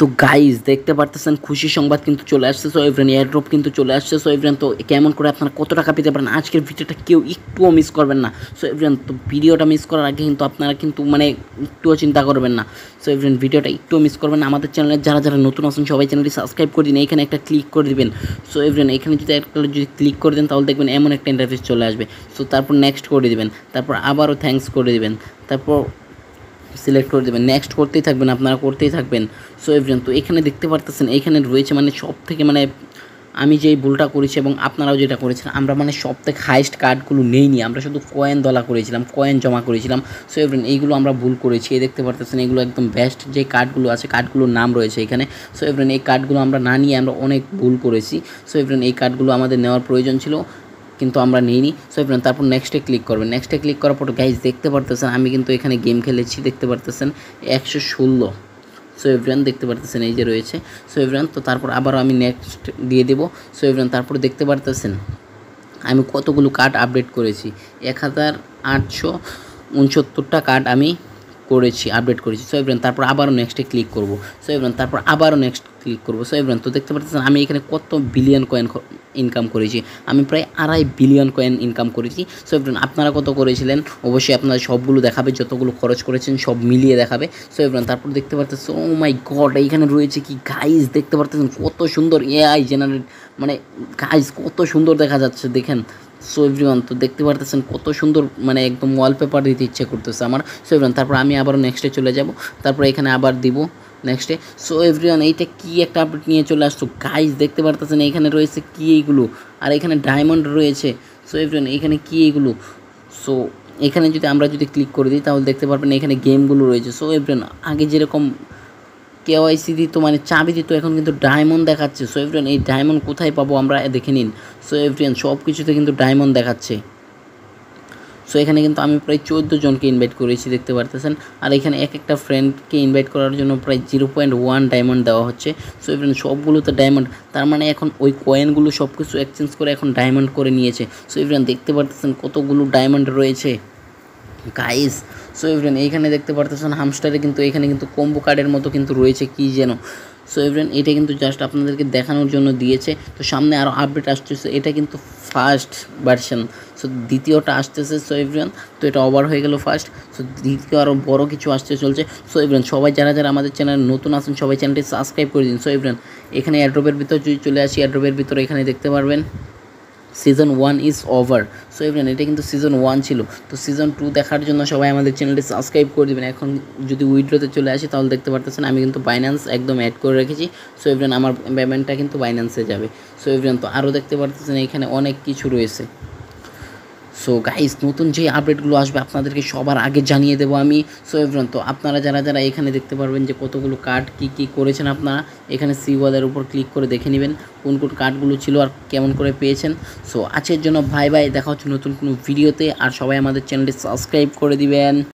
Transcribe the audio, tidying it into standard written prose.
তো গাইজ দেখতে পারতেছেন খুশি সংবাদ কিন্তু চলে আসছে। সো এভরিওয়ান এয়ারড্রপ কিন্তু চলে আসছে। সো এভরিওয়ান তো কেমন করে আপনারা কত টাকা পেতে পারেন আজকের ভিডিওটা কেউ একটুও মিস করবেন না। সো এভরিওয়ান তো ভিডিওটা মিস করার আগে কিন্তু আপনারা কিন্তু মানে একটুও চিন্তা করবেন না। সো এভরিওয়ান ভিডিওটা একটুও মিস করবেন না। আমাদের চ্যানেলে যারা যারা নতুন আছেন সবাই চ্যানেলটি সাবস্ক্রাইব করে দিন, এখানে একটা ক্লিক করে দিবেন। সো এভরিওয়ান এখানে যদি ক্লিক করে দেন তাহলে দেখবেন এমন একটা ইন্টারফেস চলে আসবে। সো তারপর নেক্সট করে দিবেন, তারপর আবারও থ্যাঙ্কস করে দিবেন, তারপর সিলেক্ট করে দেবেন, নেক্সট করতেই থাকবেন, আপনারা করতেই থাকবেন। সো এভরিওয়ান তো এখানে দেখতে পারতেছেন এইখানে রয়েছে মানে সব থেকে মানে আমি যেই ভুলটা করেছি এবং আপনারাও যেটা করেছেন, আমরা মানে সব থেকে হাইস্ট কার্ডগুলো নেইনি, আমরা শুধু কয়েন দলা করেছিলাম, কয়েন জমা করেছিলাম। সো এভরিওয়ান এইগুলো আমরা ভুল করেছি। এই দেখতে পারতেছেন এগুলো একদম বেস্ট যে কার্ডগুলো আছে, কার্ডগুলোর নাম রয়েছে এখানে। সো এভরিওয়ান এই কার্ডগুলো আমরা না নিয়ে আমরা অনেক ভুল করেছি। সো এভরিওয়ান এই কার্ডগুলো আমাদের নেওয়ার প্রয়োজন ছিল কিন্তু আমরা নিইনি। সো এভরিওয়ান তারপর নেক্সটে ক্লিক করবেন। নেক্সটে ক্লিক করার পর গাইজ দেখতে পারতেছেন আমি কিন্তু এখানে গেম খেলেছি, দেখতে পারতেছেন 116। সো এভরিওয়ান দেখতে পারতেছেন এই যে রয়েছে। সো এভরিওয়ান তো তারপর আবারও আমি নেক্সট দিয়ে দেবো। সো এভরিওয়ান তারপর দেখতে পারতেছেন আমি কতগুলো কার্ড আপডেট করেছি, 1869টা কার্ড আমি করেছি, আপডেট করেছি। সো এভরিওয়ান তারপর আবারও নেক্সটে ক্লিক করব। সো এভরিওয়ান তারপর আবারও নেক্সট ক্লিক করব। সো এভরিওয়ান তো দেখতে পাচ্ছেন আমি এখানে কত বিলিয়ন কয়েন ইনকাম করেছি, আমি প্রায় 2.5 বিলিয়ন কয়েন ইনকাম করেছি। সো এভরিওয়ান আপনারা কত করেছিলেন অবশ্যই আপনারা সবগুলো দেখাবে, যতগুলো খরচ করেছেন সব মিলিয়ে দেখাবে। সো এভরিওয়ান তারপর দেখতে পাচ্ছেন ও মাই গড এইখানে রয়েছে কি গাইজ, দেখতে পাচ্ছেন কত সুন্দর এআই জেনারেট, মানে গাইজ কত সুন্দর দেখা যাচ্ছে দেখেন। সো এভরিওয়ান তো দেখতে পারতেছেন কত সুন্দর, মানে একদম ওয়ালপেপার দিতে ইচ্ছে করতেছে আমার। সো এভরিওয়ান তারপর আমি আবারও নেক্সটে চলে যাব, তারপর এখানে আবার দিব নেক্সটে। সো এভরিওয়ান এইটা কি একটা আপডেট নিয়ে চলে আসছো গাইজ, দেখতে পারতেছেন এইখানে রয়েছে কি এইগুলো, আর এখানে ডায়মন্ড রয়েছে। সো এভরিওয়ান এইখানে কি এইগুলো। সো এখানে আমরা যদি ক্লিক করে দিই তাহলে দেখতে পারবেন এখানে গেমগুলো রয়েছে। সো এভরিওয়ান আগে যেরকম কেওয়াইসি দিত মানে চাবি দিত, এখন কিন্তু ডায়মন্ড দেখাচ্ছে। সো এভরিওয়ান এই ডায়মন্ড কোথায় পাবো আমরা দেখে নিন। সো এভরিওয়ান সব কিছুতে কিন্তু ডায়মন্ড দেখাচ্ছে। সো এখানে কিন্তু আমি প্রায় 14 জনকে ইনভাইট করেছি দেখতে পারতেছেন, আর এখানে এক একটা ফ্রেন্ডকে ইনভাইট করার জন্য প্রায় 0.1 ডায়মন্ড দেওয়া হচ্ছে। সো এভরিওয়ান সবগুলোতে ডায়মন্ড, তার মানে এখন ওই কয়েনগুলো সব কিছু এক্সচেঞ্জ করে এখন ডায়মন্ড করে নিয়েছে। সো এভরিওয়ান দেখতে পারতেছেন কতগুলো ডায়মন্ড রয়েছে গাইস। সো এভরিওয়ান এইখানে দেখতে পারতেছেন হামস্টারে কিন্তু এখানে কিন্তু কম্বো কার্ডের মতো কিন্তু রয়েছে কি যেন। সো এভরিওয়ান এটা কিন্তু জাস্ট আপনাদেরকে দেখানোর জন্য দিয়েছে। তো সামনে আরও আপডেট আসতেছে, এটা কিন্তু ফার্স্ট ভার্সন। সো দ্বিতীয়টা আসতেছে। সো এভরিওয়ান তো এটা ওভার হয়ে গেল ফার্স্ট। সো দ্বিতীয় আরও বড় কিছু আসতে চলছে। সো এভরিওয়ান সবাই যারা যারা আমাদের চ্যানেল নতুন আছেন সবাই চ্যানেলটি সাবস্ক্রাইব করে দিন। সো এভরিওয়ান এখানে এয়ারড্রপের ভিতর যদি চলে আসি, এয়ারড্রপের ভিতরে এখানে দেখতে পারবেন season 1 is over. So everyone এটা কিন্তু সিজন 1 ছিল। তো সিজন 2 দেখার জন্য সবাই আমাদের চ্যানেলটি সাবস্ক্রাইব করে দেবেন। এখন যদি উইথড্রতে চলে আসি তাহলে দেখতে পারতেছেন আমি কিন্তু বাইন্যান্স একদম অ্যাড করে রেখেছি। সো এভরিওয়ান আমার পেমেন্টটা কিন্তু বাইন্যান্সে যাবে। সো এভরিওয়ান তো আরও দেখতে পারতেছেন এখানে অনেক কিছু রয়েছে। সো গাইস নতুন যে আপডেটগুলো আসবে আপনাদেরকে সবার আগে জানিয়ে দেবো আমি। সো এভরিওয়ান তো আপনারা যারা যারা এখানে দেখতে পারবেন যে কতগুলো কার্ড কী করেছেন আপনারা, এখানে সি ওয়ালের উপর ক্লিক করে দেখে নেবেন কোন কোন কার্ডগুলো ছিল আর কেমন করে পেয়েছেন। সো আজকের জন্য বাই বাই, দেখা হচ্ছে নতুন কোনো ভিডিওতে, আর সবাই আমাদের চ্যানেলটি সাবস্ক্রাইব করে দিবেন।